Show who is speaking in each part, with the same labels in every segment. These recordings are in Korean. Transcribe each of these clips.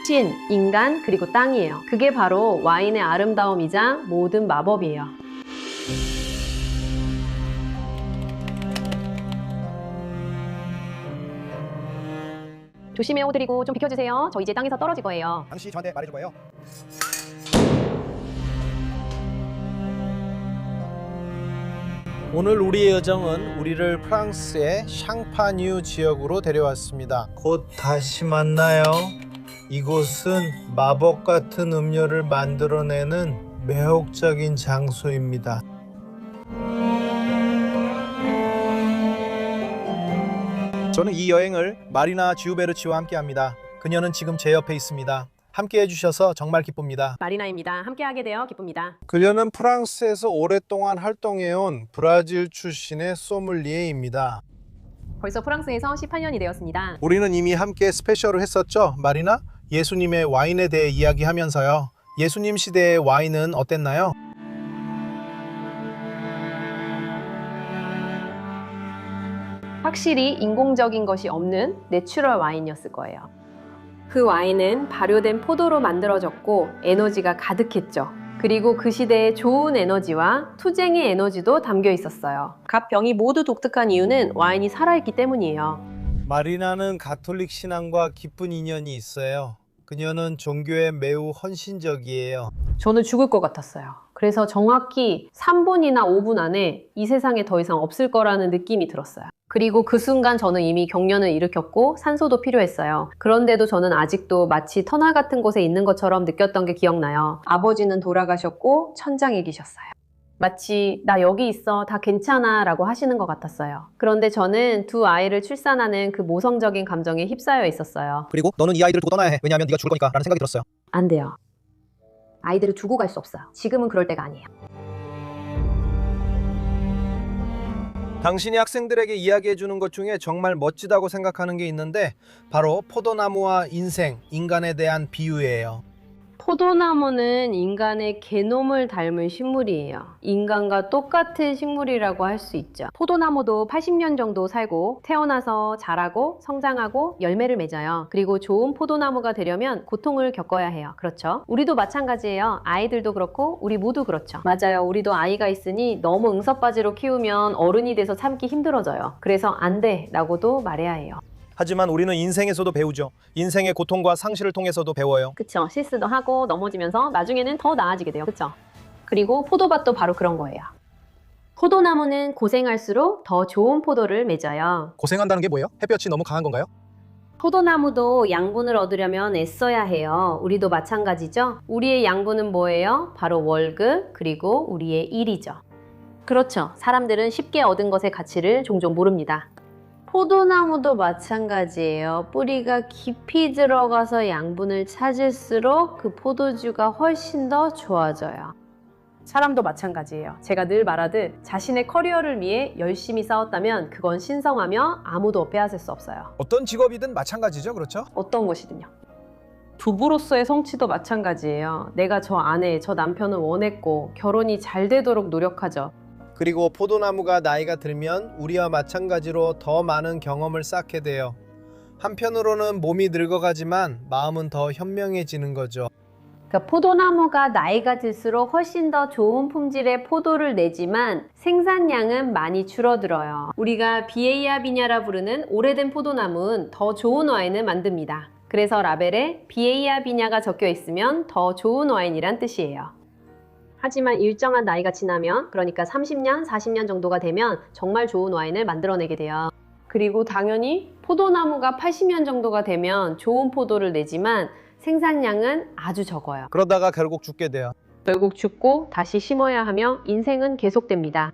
Speaker 1: 신, 인간, 그리고 땅이에요. 그게 바로 와인의 아름다움이자 모든 마법이에요. 조심해요, 드리고 좀 비켜주세요. 저 이제 땅에서 떨어질 거예요.
Speaker 2: 당시 저한테 말해줄 거예요. 오늘 우리의 여정은 우리를 프랑스의 샹파뉴 지역으로 데려왔습니다. 곧 다시 만나요. 이곳은 마법 같은 음료를 만들어내는 매혹적인 장소입니다. 저는 이 여행을 마리나 지우베르치와 함께합니다. 그녀는 지금 제 옆에 있습니다. 함께 해주셔서 정말 기쁩니다.
Speaker 1: 마리나입니다. 함께하게 되어 기쁩니다.
Speaker 2: 그녀는 프랑스에서 오랫동안 활동해온 브라질 출신의 소믈리에입니다.
Speaker 1: 벌써 프랑스에서 18년이 되었습니다.
Speaker 2: 우리는 이미 함께 스페셜을 했었죠, 마리나? 예수님의 와인에 대해 이야기하면서요. 예수님 시대의 와인은 어땠나요?
Speaker 1: 확실히 인공적인 것이 없는 내추럴 와인이었을 거예요. 그 와인은 발효된 포도로 만들어졌고 에너지가 가득했죠. 그리고 그 시대의 좋은 에너지와 투쟁의 에너지도 담겨 있었어요. 각 병이 모두 독특한 이유는 와인이 살아있기 때문이에요.
Speaker 2: 마리나는 가톨릭 신앙과 깊은 인연이 있어요. 그녀는 종교에 매우 헌신적이에요.
Speaker 1: 저는 죽을 것 같았어요. 그래서 정확히 3분이나 5분 안에 이 세상에 더 이상 없을 거라는 느낌이 들었어요. 그리고 그 순간 저는 이미 경련을 일으켰고 산소도 필요했어요. 그런데도 저는 아직도 마치 터널 같은 곳에 있는 것처럼 느꼈던 게 기억나요. 아버지는 돌아가셨고 천장에 계셨어요. 마치 나 여기 있어, 다 괜찮아 라고 하시는 것 같았어요. 그런데 저는 두 아이를 출산하는 그 모성적인 감정에 휩싸여 있었어요.
Speaker 2: 그리고 너는 이 아이들을 두고 떠나야 해. 왜냐하면 네가 죽을 거니까 라는 생각이 들었어요.
Speaker 1: 안 돼요. 아이들을 두고 갈 수 없어요. 지금은 그럴 때가 아니에요.
Speaker 2: 당신이 학생들에게 이야기해 주는 것 중에 정말 멋지다고 생각하는 게 있는데 바로 포도나무와 인생, 인간에 대한 비유예요.
Speaker 1: 포도나무는 인간의 게놈을 닮은 식물이에요. 인간과 똑같은 식물이라고 할 수 있죠. 포도나무도 80년 정도 살고 태어나서 자라고 성장하고 열매를 맺어요. 그리고 좋은 포도나무가 되려면 고통을 겪어야 해요. 그렇죠? 우리도 마찬가지예요. 아이들도 그렇고 우리 모두 그렇죠. 맞아요. 우리도 아이가 있으니 너무 응석바지로 키우면 어른이 돼서 참기 힘들어져요. 그래서 안 돼 라고도 말해야 해요.
Speaker 2: 하지만 우리는 인생에서도 배우죠. 인생의 고통과 상실을 통해서도 배워요.
Speaker 1: 그쵸. 실수도 하고 넘어지면서 나중에는 더 나아지게 돼요. 그쵸? 그리고 포도밭도 바로 그런 거예요. 포도나무는 고생할수록 더 좋은 포도를 맺어요.
Speaker 2: 고생한다는 게 뭐예요? 햇볕이 너무 강한 건가요?
Speaker 1: 포도나무도 양분을 얻으려면 애써야 해요. 우리도 마찬가지죠? 우리의 양분은 뭐예요? 바로 월급, 그리고 우리의 일이죠. 그렇죠. 사람들은 쉽게 얻은 것의 가치를 종종 모릅니다. 포도나무도 마찬가지예요. 뿌리가 깊이 들어가서 양분을 찾을수록 그 포도주가 훨씬 더 좋아져요. 사람도 마찬가지예요. 제가 늘 말하듯 자신의 커리어를 위해 열심히 싸웠다면 그건 신성하며 아무도 빼앗을 수 없어요.
Speaker 2: 어떤 직업이든 마찬가지죠, 그렇죠?
Speaker 1: 어떤 것이든요. 부부로서의 성취도 마찬가지예요. 내가 저 아내, 저 남편을 원했고 결혼이 잘 되도록 노력하죠.
Speaker 2: 그리고 포도나무가 나이가 들면 우리와 마찬가지로 더 많은 경험을 쌓게 돼요. 한편으로는 몸이 늙어가지만 마음은 더 현명해지는 거죠.
Speaker 1: 그러니까 포도나무가 나이가 들수록 훨씬 더 좋은 품질의 포도를 내지만 생산량은 많이 줄어들어요. 우리가 비에이아 비냐라 부르는 오래된 포도나무는 더 좋은 와인을 만듭니다. 그래서 라벨에 비에이아 비냐가 적혀 있으면 더 좋은 와인이란 뜻이에요. 하지만 일정한 나이가 지나면, 그러니까 30년, 40년 정도가 되면 정말 좋은 와인을 만들어내게 돼요. 그리고 당연히 포도나무가 80년 정도가 되면 좋은 포도를 내지만 생산량은 아주 적어요.
Speaker 2: 그러다가 결국 죽게 돼요.
Speaker 1: 결국 죽고 다시 심어야 하며 인생은 계속됩니다.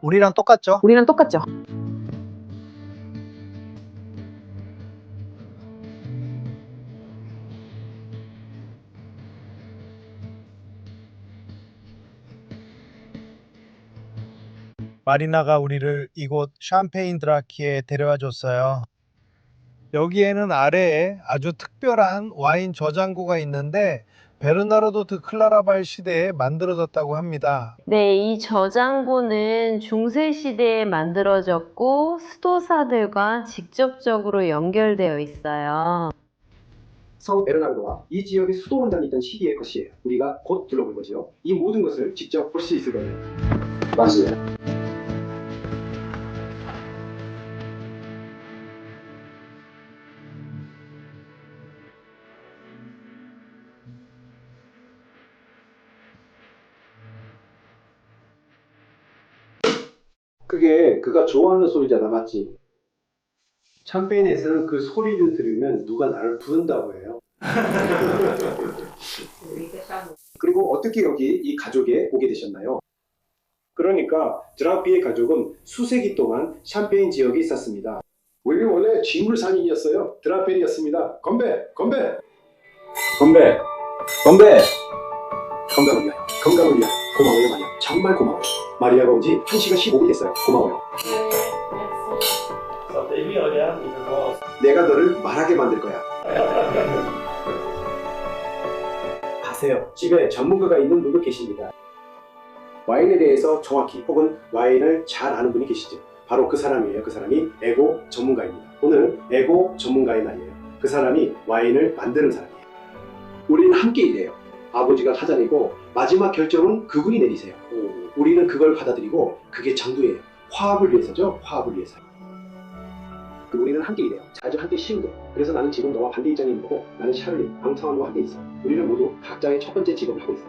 Speaker 2: 우리랑 똑같죠?
Speaker 1: 우리랑 똑같죠?
Speaker 2: 마리나가 우리를 이곳 샴페인 드라키에 데려와 줬어요. 여기에는 아래에 아주 특별한 와인 저장고가 있는데 베르나르도 드 클라라발 시대에 만들어졌다고 합니다.
Speaker 1: 네, 이 저장고는 중세 시대에 만들어졌고 수도사들과 직접적으로 연결되어 있어요.
Speaker 3: 성 베르나르도와 이 지역의 수도 원단이 있던 시기의 것이에요. 우리가 곧 둘러볼 거지요. 이 모든 것을 직접 볼 수 있을 거예요. 맞아요. 그게 그가 좋아하는 소리잖아, 맞지? 샴페인에서는 그 소리를 들으면 누가 나를 부른다고 해요. 그리고 어떻게 여기 이 가족에 오게 되셨나요? 그러니까 드라피의 가족은 수세기 동안 샴페인 지역에 있었습니다. 우리 원래 쥐물 상인이었어요. 드라펠이었습니다. 건배! 건배! 건배! 건배! 건강을 위하여, 건강을 위하여. 고마워요, 마리아. 정말 고마워요. 마리아가 온 지 1시간 15분이 됐어요. 고마워요. 내가 너를 말하게 만들 거야. 아세요? 집에 전문가가 있는 분도 계십니다. 와인에 대해서 정확히 혹은 와인을 잘 아는 분이 계시죠. 바로 그 사람이에요. 그 사람이 에고 전문가입니다. 오늘 에고 전문가의 날이에요. 그 사람이 와인을 만드는 사람이에요. 우리는 함께 일해요. 아버지가 타잔이고 마지막 결정은 그분이 내리세요. 우리는 그걸 받아들이고 그게 전부예요. 화합을 위해서죠. 화합을 위해서. 우리는 함께 일해요. 자주 함께 쉬우고. 그래서 나는 지금 너와 반대 입장에 있는 거고 나는 샤를리, 앙타완과 함께 있어. 우리는 모두 각자의 첫 번째 직업을 하고 있어.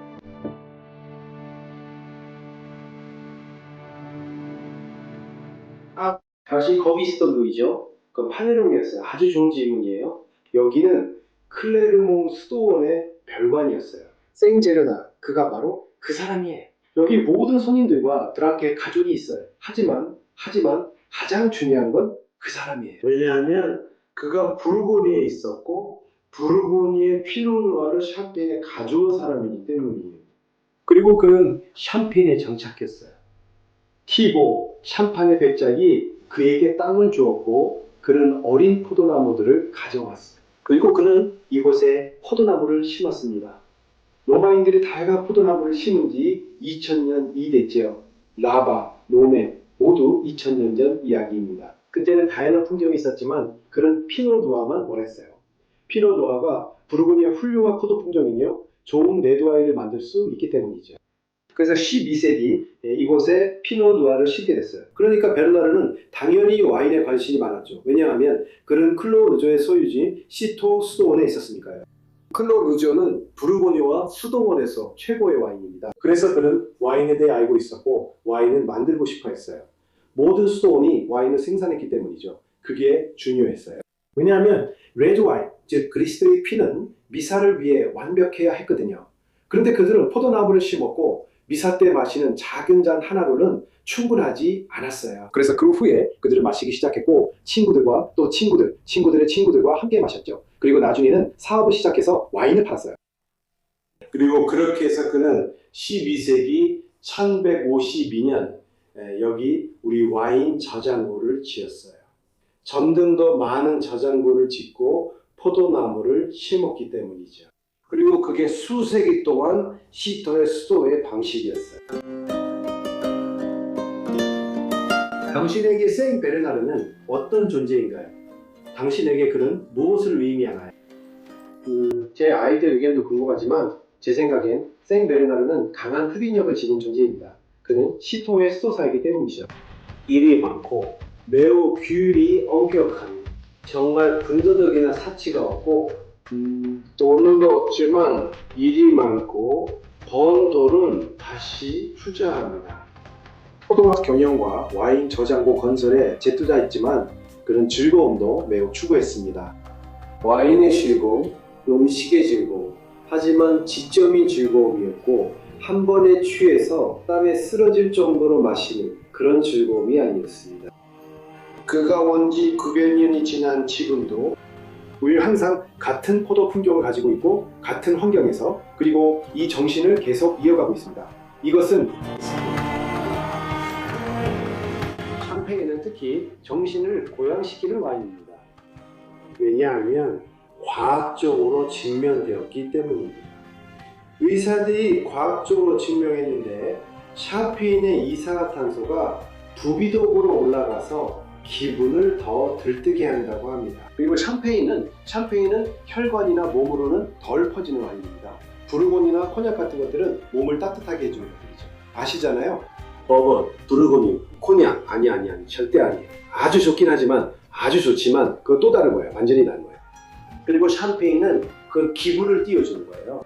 Speaker 3: 다시 거기 있었던 루이죠. 그 파네롱이었어요. 아주 좋은 질문이에요. 여기는 클레르몽 수도원의 별관이었어요. 생제르나, 그가 바로 그 사람이에요. 여기 모든 손님들과 드라케 가족이 있어요. 하지만 가장 중요한 건 그 사람이에요. 왜냐하면 그가 부르고니에 있었고 부르고니의 피노누아를 샴페인에 가져온 사람이기 때문이에요. 그리고 그는 샴페인에 정착했어요. 티보, 샴팡의 백작이 그에게 땅을 주었고 그는 어린 포도나무들을 가져왔어요. 그리고 그는 이곳에 포도나무를 심었습니다. 로마인들이 다양한 포도나무를 심은 지 2000년이 됐죠. 라바, 노메 모두 2000년 전 이야기입니다. 그때는 다양한 풍경이 있었지만 그는 피노누아만 원했어요. 피노누아가 부르고니의 훌륭한 포도 품종이며 좋은 레드와인을 만들 수 있기 때문이죠. 그래서 12세기 이곳에 피노누아를 심게 됐어요. 그러니까 베르나르는 당연히 와인에 관심이 많았죠. 왜냐하면 그는 클로 르조의 소유지 시토 수도원에 있었으니까요. 클로 르조는 부르고니와 수도원에서 최고의 와인입니다. 그래서 그는 와인에 대해 알고 있었고 와인을 만들고 싶어 했어요. 모든 수도원이 와인을 생산했기 때문이죠. 그게 중요했어요. 왜냐하면 레드와인, 즉 그리스도의 피는 미사를 위해 완벽해야 했거든요. 그런데 그들은 포도나무를 심었고 미사 때 마시는 작은 잔 하나로는 충분하지 않았어요. 그래서 그 후에 그들을 마시기 시작했고 친구들과 또 친구들의 친구들과 함께 마셨죠. 그리고 나중에는 사업을 시작해서 와인을 팔았어요. 그리고 그렇게 해서 그는 12세기 1152년 여기 우리 와인 저장고를 지었어요. 점점 더 많은 저장고를 짓고 포도나무를 심었기 때문이죠. 그리고 그게 수세기 동안 시토의 수도의 방식이었어요. 당신에게 생 베르나르는 어떤 존재인가요? 당신에게 그는 무엇을 의미하나요? 제 아이들 의견도 궁금하지만 제 생각엔 생 베르나르는 강한 흡인력을 지닌 존재입니다. 그는 시토의 수도사이기 때문이죠. 일이 많고 매우 규율이 엄격한 정말 군더더기나 사치가 없고 돈은 없지만 일이 많고 번 돈은 다시 투자합니다. 포도맛 경영과 와인 저장고 건설에 재투자했지만 그는 즐거움도 매우 추구했습니다. 와인의 즐거움, 음식의 즐거움, 하지만 지적인 즐거움이었고 한 번에 취해서 땀에 쓰러질 정도로 마시는 그런 즐거움이 아니었습니다. 그가 온 지 900년이 지난 지금도 우리는 항상 같은 포도 품종을 가지고 있고 같은 환경에서 그리고 이 정신을 계속 이어가고 있습니다. 이것은 샴페인은 특히 정신을 고양시키는 와인입니다. 왜냐하면 과학적으로 증명되었기 때문입니다. 의사들이 과학적으로 증명했는데 샴페인의 이산화탄소가 부비독으로 올라가서 기분을 더 들뜨게 한다고 합니다. 그리고 샴페인은 혈관이나 몸으로는 덜 퍼지는 와인입니다. 부르고니나 코냑 같은 것들은 몸을 따뜻하게 해주는 것들이죠. 아시잖아요. 버번, 부르고니, 코냑 아니 절대 아니에요. 아주 좋긴 하지만 아주 좋지만 그거 또 다른 거예요. 완전히 다른 거예요. 그리고 샴페인은 그 기분을 띄워주는 거예요.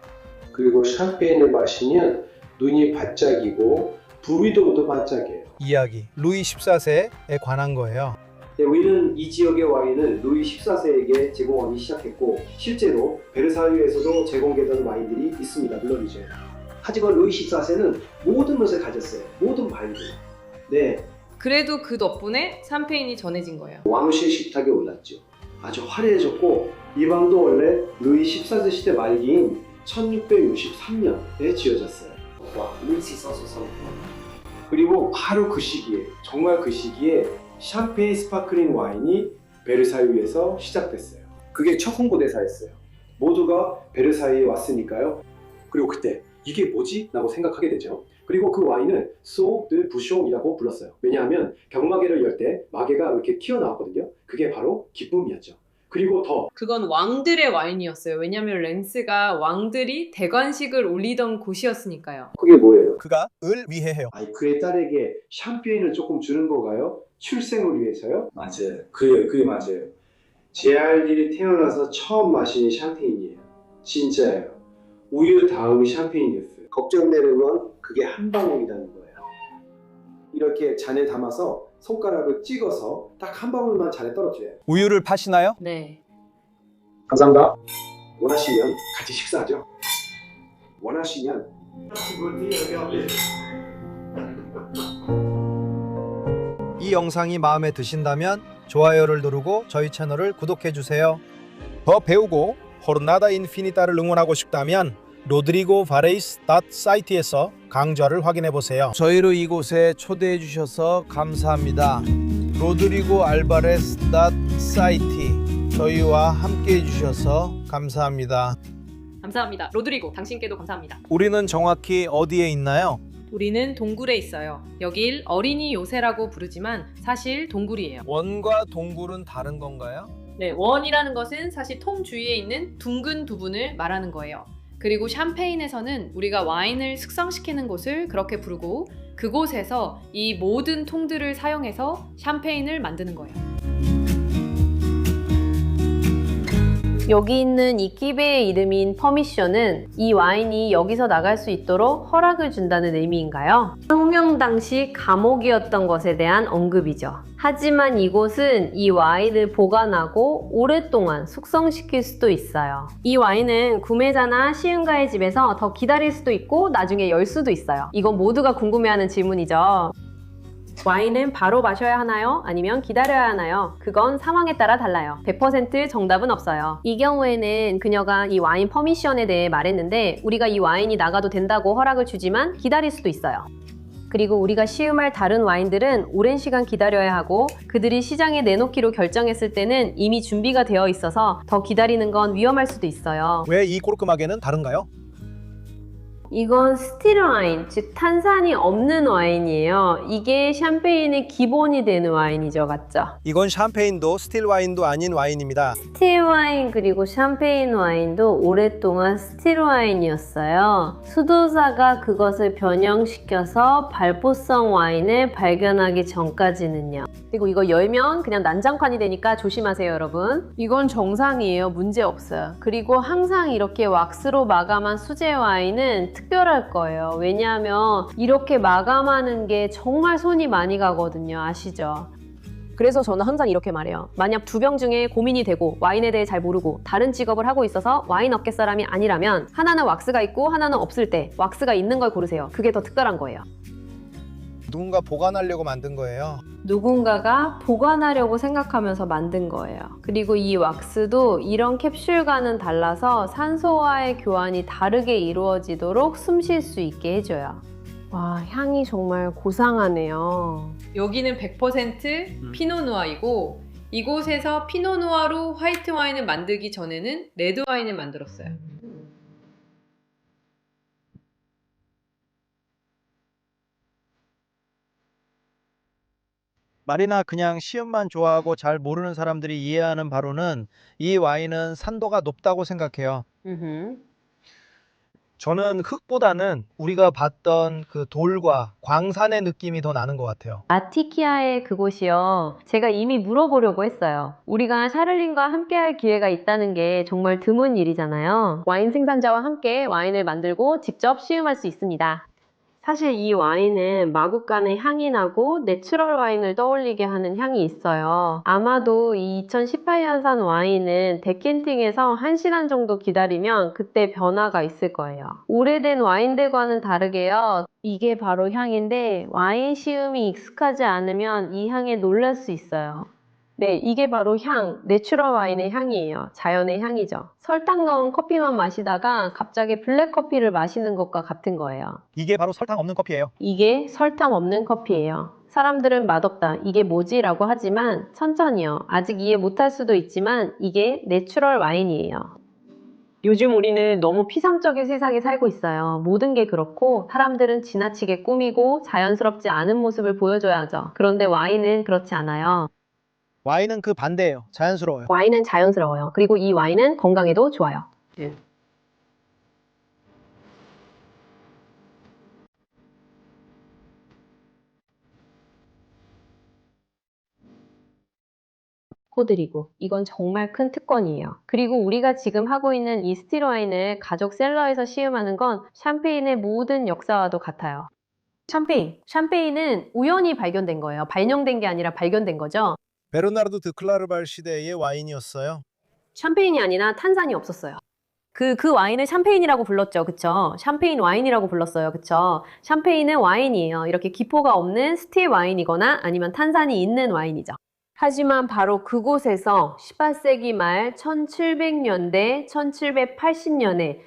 Speaker 3: 그리고 샴페인을 마시면 눈이 반짝이고 부위도 반짝여요.
Speaker 2: 이야기 루이 14세에 관한 거예요.
Speaker 3: 네, 우리는 이 지역의 와인을 루이 14세에게 제공하기 시작했고 실제로 베르사유에서도 제공되던 와인들이 있습니다. 물론이죠. 하지만 루이 14세는 모든 것을 가졌어요. 모든 와인들. 네,
Speaker 4: 그래도 그 덕분에 샴페인이 전해진 거예요.
Speaker 3: 왕실 식탁에 올랐죠. 아주 화려해졌고 이 방도 원래 루이 14세 시대 말기인 1663년에 지어졌어요. 와, 루이 14세. 그리고 바로 그 시기에, 정말 그 시기에 샴페인 스파클링 와인이 베르사유에서 시작됐어요. 그게 첫 홍보대사였어요. 모두가 베르사유에 왔으니까요. 그리고 그때 이게 뭐지? 라고 생각하게 되죠. 그리고 그 와인을 소드 부숑이라고 불렀어요. 왜냐하면 병마개를 열 때 마개가 이렇게 튀어나왔거든요. 그게 바로 기쁨이었죠. 그리고 더
Speaker 4: 그건 왕들의 와인이었어요. 왜냐면 렌스가 왕들이 대관식을 올리던 곳이었으니까요.
Speaker 3: 그게 뭐예요?
Speaker 2: 그가 을 위해 해요.
Speaker 3: 아니, 그의 딸에게 샴페인을 조금 주는 건가요? 출생을 위해서요?
Speaker 5: 맞아요.
Speaker 3: 그게 맞아요. 제 아이들이 태어나서 처음 마신 샴페인이에요. 진짜예요. 우유 다음이 샴페인이었어요. 걱정되는 건 그게 한 방울이라는 거예요. 이렇게 잔에 담아서 손가락을 찍어서 딱 한 방울만 잔에 떨어뜨려요.
Speaker 2: 우유를 파시나요?
Speaker 4: 네.
Speaker 3: 감사합니다. 원하시면 같이 식사하죠. 원하시면
Speaker 2: 이 영상이 마음에 드신다면 좋아요를 누르고 저희 채널을 구독해 주세요. 더 배우고 호르나다 인피니타를 응원하고 싶다면 로드리고 바레이스 사이트에서 강좌를 확인해 보세요. 저희를 이곳에 초대해 주셔서 감사합니다. 로드리고 알바레스 사이트 저희와 함께 해 주셔서 감사합니다.
Speaker 4: 감사합니다. 로드리고, 당신께도 감사합니다.
Speaker 2: 우리는 정확히 어디에 있나요?
Speaker 4: 우리는 동굴에 있어요. 여길 어린이 요새라고 부르지만 사실 동굴이에요.
Speaker 2: 원과 동굴은 다른 건가요?
Speaker 4: 네, 원이라는 것은 사실 통 주위에 있는 둥근 부분을 말하는 거예요. 그리고 샴페인에서는 우리가 와인을 숙성시키는 곳을 그렇게 부르고 그곳에서 이 모든 통들을 사용해서 샴페인을 만드는 거예요.
Speaker 1: 여기 있는 이 끼베의 이름인 퍼미션은 이 와인이 여기서 나갈 수 있도록 허락을 준다는 의미인가요? 혁명 당시 감옥이었던 것에 대한 언급이죠. 하지만 이곳은 이 와인을 보관하고 오랫동안 숙성시킬 수도 있어요. 이 와인은 구매자나 시음가의 집에서 더 기다릴 수도 있고 나중에 열 수도 있어요. 이건 모두가 궁금해하는 질문이죠. 와인은 바로 마셔야 하나요? 아니면 기다려야 하나요? 그건 상황에 따라 달라요. 100% 정답은 없어요. 이 경우에는 그녀가 이 와인 퍼미션에 대해 말했는데 우리가 이 와인이 나가도 된다고 허락을 주지만 기다릴 수도 있어요. 그리고 우리가 시음할 다른 와인들은 오랜 시간 기다려야 하고 그들이 시장에 내놓기로 결정했을 때는 이미 준비가 되어 있어서 더 기다리는 건 위험할 수도 있어요.
Speaker 2: 왜 이 꼬르크마개는 다른가요?
Speaker 1: 이건 스틸 와인, 즉 탄산이 없는 와인이에요. 이게 샴페인의 기본이 되는 와인이죠, 맞죠?
Speaker 2: 이건 샴페인도 스틸 와인도 아닌 와인입니다.
Speaker 1: 스틸 와인 그리고 샴페인 와인도 오랫동안 스틸 와인이었어요. 수도사가 그것을 변형시켜서 발포성 와인을 발견하기 전까지는요. 그리고 이거 열면 그냥 난장판이 되니까 조심하세요, 여러분. 이건 정상이에요. 문제 없어요. 그리고 항상 이렇게 왁스로 마감한 수제 와인은 특별할 거예요. 왜냐하면 이렇게 마감하는 게 정말 손이 많이 가거든요. 아시죠? 그래서 저는 항상 이렇게 말해요. 만약 두 병 중에 고민이 되고 와인에 대해 잘 모르고 다른 직업을 하고 있어서 와인 업계 사람이 아니라면 하나는 왁스가 있고 하나는 없을 때 왁스가 있는 걸 고르세요. 그게 더 특별한 거예요.
Speaker 2: 누군가 보관하려고 만든 거예요.
Speaker 1: 누군가가 보관하려고 생각하면서 만든 거예요. 그리고 이 왁스도 이런 캡슐과는 달라서 산소와의 교환이 다르게 이루어지도록 숨 쉴 수 있게 해줘요. 와, 향이 정말 고상하네요.
Speaker 4: 여기는 100% 피노누아이고 이곳에서 피노누아로 화이트 와인을 만들기 전에는 레드 와인을 만들었어요.
Speaker 2: 말이나 그냥 시음만 좋아하고 잘 모르는 사람들이 이해하는 바로는 이 와인은 산도가 높다고 생각해요. 저는 흙보다는 우리가 봤던 그 돌과 광산의 느낌이 더 나는 것 같아요.
Speaker 1: 아티키아의 그곳이요. 제가 이미 물어보려고 했어요. 우리가 샤를린과 함께할 기회가 있다는 게 정말 드문 일이잖아요. 와인 생산자와 함께 와인을 만들고 직접 시음할 수 있습니다. 사실 이 와인은 마구간의 향이 나고 내추럴 와인을 떠올리게 하는 향이 있어요. 아마도 이 2018년산 와인은 데켄팅에서 1시간 정도 기다리면 그때 변화가 있을 거예요. 오래된 와인들과는 다르게요. 이게 바로 향인데 와인 시음이 익숙하지 않으면 이 향에 놀랄 수 있어요. 네, 이게 바로 향, 내추럴 와인의 향이에요. 자연의 향이죠. 설탕 넣은 커피만 마시다가 갑자기 블랙커피를 마시는 것과 같은 거예요.
Speaker 2: 이게 바로 설탕 없는 커피예요.
Speaker 1: 이게 설탕 없는 커피예요. 사람들은 맛없다, 이게 뭐지? 라고 하지만 천천히요. 아직 이해 못할 수도 있지만 이게 내추럴 와인이에요. 요즘 우리는 너무 피상적인 세상에 살고 있어요. 모든 게 그렇고 사람들은 지나치게 꾸미고 자연스럽지 않은 모습을 보여줘야죠. 그런데 와인은 그렇지 않아요.
Speaker 2: 와인은 그 반대예요. 자연스러워요.
Speaker 1: 와인은 자연스러워요. 그리고 이 와인은 건강에도 좋아요. 포드리고 이건 정말 큰 특권이에요. 그리고 우리가 지금 하고 있는 이 스틸 와인을 가족 셀러에서 시음하는 건 샴페인의 모든 역사와도 같아요. 샴페인은 우연히 발견된 거예요. 발명된 게 아니라 발견된 거죠.
Speaker 2: 베르나르도 드 클라르발 시대의 와인이었어요.
Speaker 1: 샴페인이 아니라 탄산이 없었어요. 그 와인을 샴페인이라고 불렀죠. 그쵸? 샴페인 와인이라고 불렀어요. 그쵸? 샴페인은 와인이에요. 이렇게 기포가 없는 스틸 와인이거나 아니면 탄산이 있는 와인이죠. 하지만 바로 그곳에서 18세기 말 1700년대, 1780년에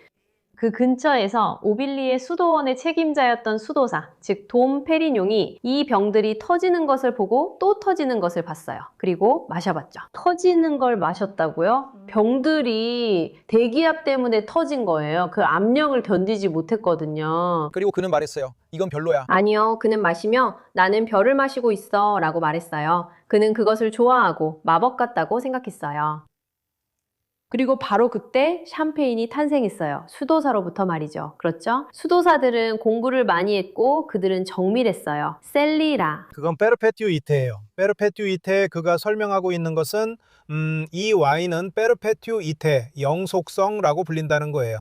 Speaker 1: 그 근처에서 오빌리의 수도원의 책임자였던 수도사, 즉 돔 페리뇽이 이 병들이 터지는 것을 보고 또 터지는 것을 봤어요. 그리고 마셔봤죠. 터지는 걸 마셨다고요? 병들이 대기압 때문에 터진 거예요. 그 압력을 견디지 못했거든요.
Speaker 2: 그리고 그는 말했어요. 이건 별로야.
Speaker 1: 아니요, 그는 마시며 나는 별을 마시고 있어 라고 말했어요. 그는 그것을 좋아하고 마법 같다고 생각했어요. 그리고 바로 그때 샴페인이 탄생했어요. 수도사로부터 말이죠. 그렇죠? 수도사들은 공부를 많이 했고 그들은 정밀했어요. 셀리라.
Speaker 2: 그건 페르페튜 이테예요. 페르페튜 이테에 그가 설명하고 있는 것은 이 와인은 페르페튜 이테, 영속성라고 불린다는 거예요.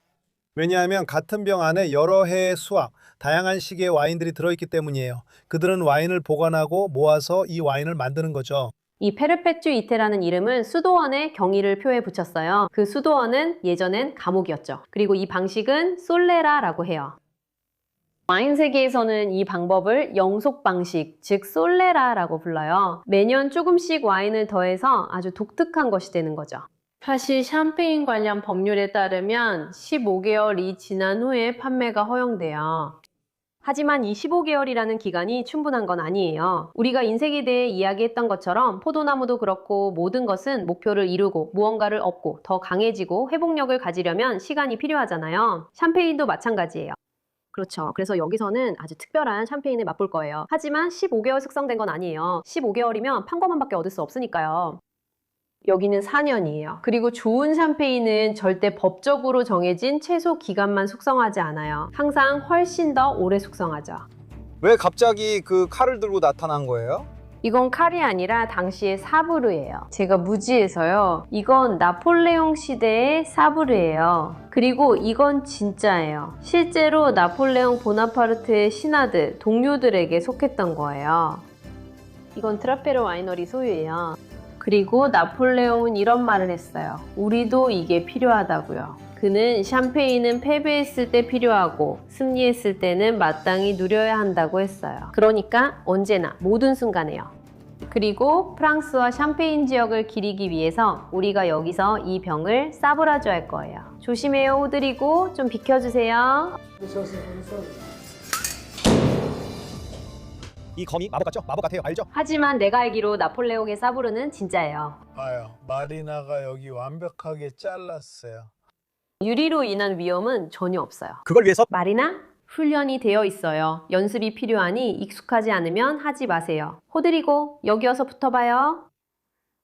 Speaker 2: 왜냐하면 같은 병 안에 여러 해의 수확, 다양한 시기의 와인들이 들어있기 때문이에요. 그들은 와인을 보관하고 모아서 이 와인을 만드는 거죠.
Speaker 1: 이 페르페튜 이테라는 이름은 수도원의 경의를 표에 붙였어요. 그 수도원은 예전엔 감옥이었죠. 그리고 이 방식은 솔레라라고 해요. 와인 세계에서는 이 방법을 영속 방식, 즉 솔레라라고 불러요. 매년 조금씩 와인을 더해서 아주 독특한 것이 되는 거죠. 사실 샴페인 관련 법률에 따르면 15개월이 지난 후에 판매가 허용돼요. 하지만 이 15개월이라는 기간이 충분한 건 아니에요. 우리가 인생에 대해 이야기했던 것처럼 포도나무도 그렇고 모든 것은 목표를 이루고 무언가를 얻고 더 강해지고 회복력을 가지려면 시간이 필요하잖아요. 샴페인도 마찬가지예요. 그렇죠. 그래서 여기서는 아주 특별한 샴페인을 맛볼 거예요. 하지만 15개월 숙성된 건 아니에요. 15개월이면 판거만밖에 얻을 수 없으니까요. 여기는 4년이에요. 그리고 좋은 샴페인은 절대 법적으로 정해진 최소 기간만 숙성하지 않아요. 항상 훨씬 더 오래 숙성하죠.
Speaker 2: 왜 갑자기 그 칼을 들고 나타난 거예요?
Speaker 1: 이건 칼이 아니라 당시의 사브르예요. 제가 무지해서요. 이건 나폴레옹 시대의 사브르예요. 그리고 이건 진짜예요. 실제로 나폴레옹 보나파르트의 신하들, 동료들에게 속했던 거예요. 이건 트라페로 와이너리 소유예요. 그리고 나폴레옹은 이런 말을 했어요. 우리도 이게 필요하다고요. 그는 샴페인은 패배했을 때 필요하고 승리했을 때는 마땅히 누려야 한다고 했어요. 그러니까 언제나 모든 순간에요. 그리고 프랑스와 샴페인 지역을 기리기 위해서 우리가 여기서 이 병을 사브라주 할 거예요. 조심해요, 호드리고 좀 비켜주세요.
Speaker 2: 이 검이 마법 같죠? 마법 같아요. 알죠?
Speaker 1: 하지만 내가 알기로 나폴레옹의 사브르는 진짜예요.
Speaker 2: 봐요. 마리나가 여기 완벽하게 잘랐어요.
Speaker 1: 유리로 인한 위험은 전혀 없어요.
Speaker 2: 그걸 위해서
Speaker 1: 마리나, 훈련이 되어 있어요. 연습이 필요하니 익숙하지 않으면 하지 마세요. 호드리고 여기 와서 붙어봐요.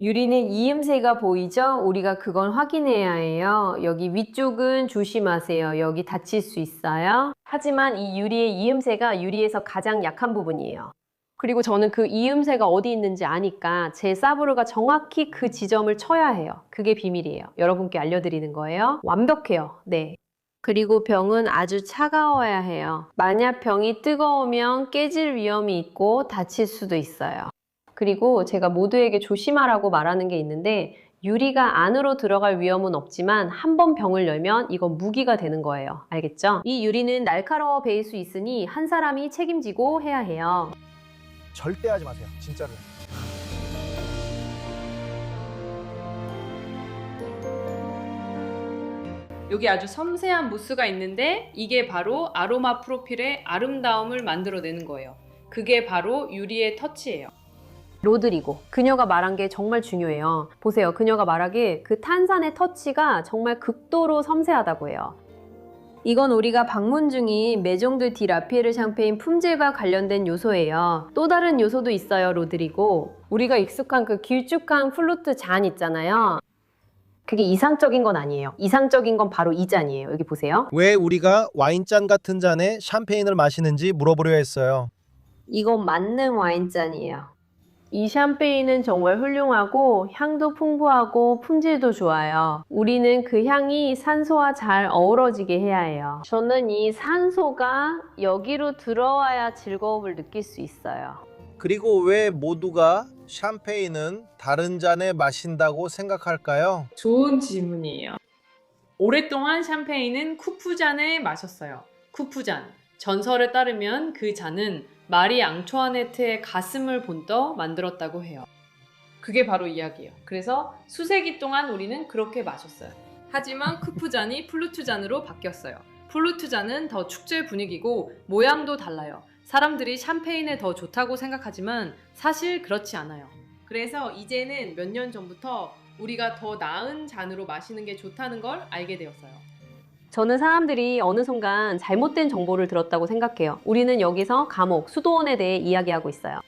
Speaker 1: 유리는 이음새가 보이죠? 우리가 그건 확인해야 해요. 여기 위쪽은 조심하세요. 여기 다칠 수 있어요. 하지만 이 유리의 이음새가 유리에서 가장 약한 부분이에요. 그리고 저는 그 이음새가 어디 있는지 아니까 제 사브르가 정확히 그 지점을 쳐야 해요. 그게 비밀이에요. 여러분께 알려드리는 거예요. 완벽해요. 네. 그리고 병은 아주 차가워야 해요. 만약 병이 뜨거우면 깨질 위험이 있고 다칠 수도 있어요. 그리고 제가 모두에게 조심하라고 말하는 게 있는데 유리가 안으로 들어갈 위험은 없지만 한 번 병을 열면 이건 무기가 되는 거예요. 알겠죠? 이 유리는 날카로워 베일 수 있으니 한 사람이 책임지고 해야 해요.
Speaker 2: 절대 하지 마세요. 진짜로.
Speaker 4: 여기 아주 섬세한 무스가 있는데 이게 바로 아로마 프로필의 아름다움을 만들어내는 거예요. 그게 바로 유리의 터치예요.
Speaker 1: 로드리고 그녀가 말한 게 정말 중요해요. 보세요. 그녀가 말하길 그 탄산의 터치가 정말 극도로 섬세하다고 해요. 이건 우리가 방문 중인 메종드 디 라피에르 샹페인 품질과 관련된 요소예요. 또 다른 요소도 있어요, 로드리고. 우리가 익숙한 그 길쭉한 플루트 잔 있잖아요. 그게 이상적인 건 아니에요. 이상적인 건 바로 이 잔이에요. 여기 보세요.
Speaker 2: 왜 우리가 와인잔 같은 잔에 샴페인을 마시는지 물어보려 했어요.
Speaker 1: 이건 만능 와인잔이에요. 이 샴페인은 정말 훌륭하고 향도 풍부하고 품질도 좋아요. 우리는 그 향이 산소와 잘 어우러지게 해야 해요. 저는 이 산소가 여기로 들어와야 즐거움을 느낄 수 있어요.
Speaker 2: 그리고 왜 모두가 샴페인은 다른 잔에 마신다고 생각할까요?
Speaker 4: 좋은 질문이에요. 오랫동안 샴페인은 쿠프잔에 마셨어요. 쿠프잔. 전설에 따르면 그 잔은 마리 앙투아네트의 가슴을 본떠 만들었다고 해요. 그게 바로 이야기예요. 그래서 수세기 동안 우리는 그렇게 마셨어요. 하지만 쿠프잔이 플루트잔으로 바뀌었어요. 플루트잔은 더 축제 분위기고 모양도 달라요. 사람들이 샴페인에 더 좋다고 생각하지만 사실 그렇지 않아요. 그래서 이제는 몇 년 전부터 우리가 더 나은 잔으로 마시는 게 좋다는 걸 알게 되었어요.
Speaker 1: 저는 사람들이 어느 순간 잘못된 정보를 들었다고 생각해요. 우리는 여기서 감옥, 수도원에 대해 이야기하고 있어요.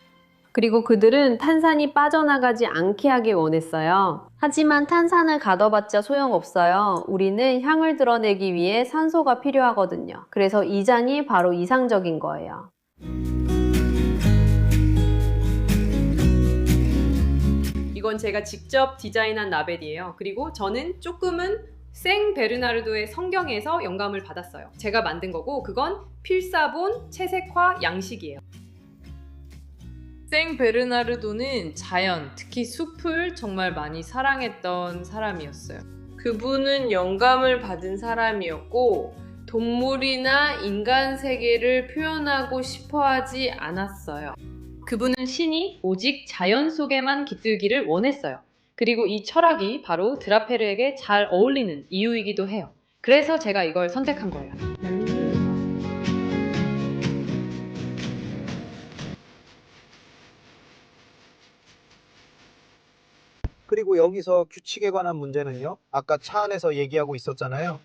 Speaker 1: 그리고 그들은 탄산이 빠져나가지 않게 하길 원했어요. 하지만 탄산을 가둬봤자 소용없어요. 우리는 향을 드러내기 위해 산소가 필요하거든요. 그래서 이 잔이 바로 이상적인 거예요.
Speaker 4: 이건 제가 직접 디자인한 라벨이에요. 그리고 저는 조금은 생 베르나르도의 성경에서 영감을 받았어요. 제가 만든 거고 그건 필사본 채색화 양식이에요. 생 베르나르도는 자연, 특히 숲을 정말 많이 사랑했던 사람이었어요. 그분은 영감을 받은 사람이었고 동물이나 인간 세계를 표현하고 싶어 하지 않았어요. 그분은 신이 오직 자연 속에만 깃들기를 원했어요. 그리고 이 철학이 바로 드라페르에게 잘 어울리는 이유이기도 해요. 그래서 제가 이걸 선택한 거예요.
Speaker 2: 그리고 여기서 규칙에 관한 문제는요. 아까 차 안에서 얘기하고 있었잖아요.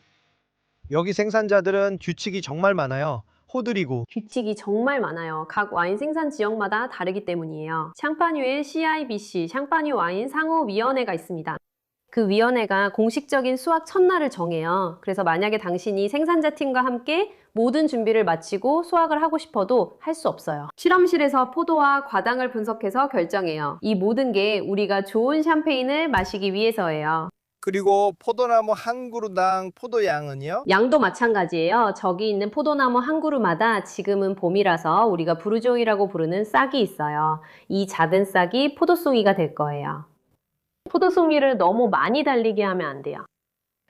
Speaker 2: 여기 생산자들은 규칙이 정말 많아요. 호드리고
Speaker 1: 규칙이 정말 많아요. 각 와인 생산 지역마다 다르기 때문이에요. 샹파뉴에 CIBC, 샹파뉴 와인 상호위원회가 있습니다. 그 위원회가 공식적인 수확 첫날을 정해요. 그래서 만약에 당신이 생산자 팀과 함께 모든 준비를 마치고 수확을 하고 싶어도 할 수 없어요. 실험실에서 포도와 과당을 분석해서 결정해요. 이 모든 게 우리가 좋은 샴페인을 마시기 위해서예요.
Speaker 2: 그리고 포도나무 한 그루당 포도 양은요?
Speaker 1: 양도 마찬가지예요. 저기 있는 포도나무 한 그루마다 지금은 봄이라서 우리가 부르종이라고 부르는 싹이 있어요. 이 작은 싹이 포도송이가 될 거예요. 포도송이를 너무 많이 달리게 하면 안 돼요.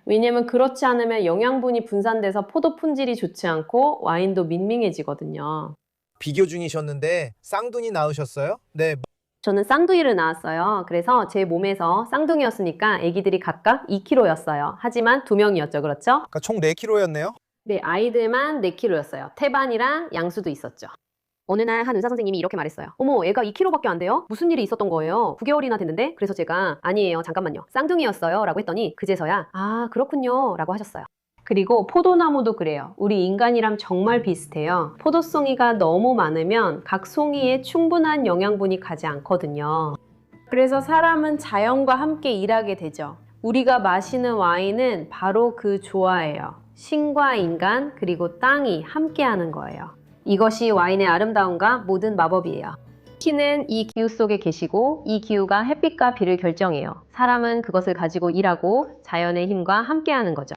Speaker 1: 왜냐면 그렇지 않으면 영양분이 분산돼서 포도 품질이 좋지 않고 와인도 밍밍해지거든요.
Speaker 2: 비교 중이셨는데 쌍둥이 낳으셨어요? 네.
Speaker 1: 저는 쌍둥이를 낳았어요. 그래서 제 몸에서 쌍둥이였으니까 아기들이 각각 2kg였어요. 하지만 2명이었죠. 그렇죠?
Speaker 2: 그러니까 총 4kg였네요.
Speaker 1: 네, 아이들만 4kg였어요. 태반이랑 양수도 있었죠. 어느 날 한 의사 선생님이 이렇게 말했어요. 어머, 애가 2kg밖에 안 돼요? 무슨 일이 있었던 거예요? 9개월이나 됐는데? 그래서 제가 아니에요, 잠깐만요, 쌍둥이였어요 라고 했더니 그제서야 아, 그렇군요 라고 하셨어요. 그리고 포도나무도 그래요. 우리 인간이랑 정말 비슷해요. 포도송이가 너무 많으면 각 송이에 충분한 영양분이 가지 않거든요. 그래서 사람은 자연과 함께 일하게 되죠. 우리가 마시는 와인은 바로 그 조화예요. 신과 인간 그리고 땅이 함께하는 거예요. 이것이 와인의 아름다움과 모든 마법이에요. 신은 이 기후 속에 계시고 이 기후가 햇빛과 비를 결정해요. 사람은 그것을 가지고 일하고 자연의 힘과 함께하는 거죠.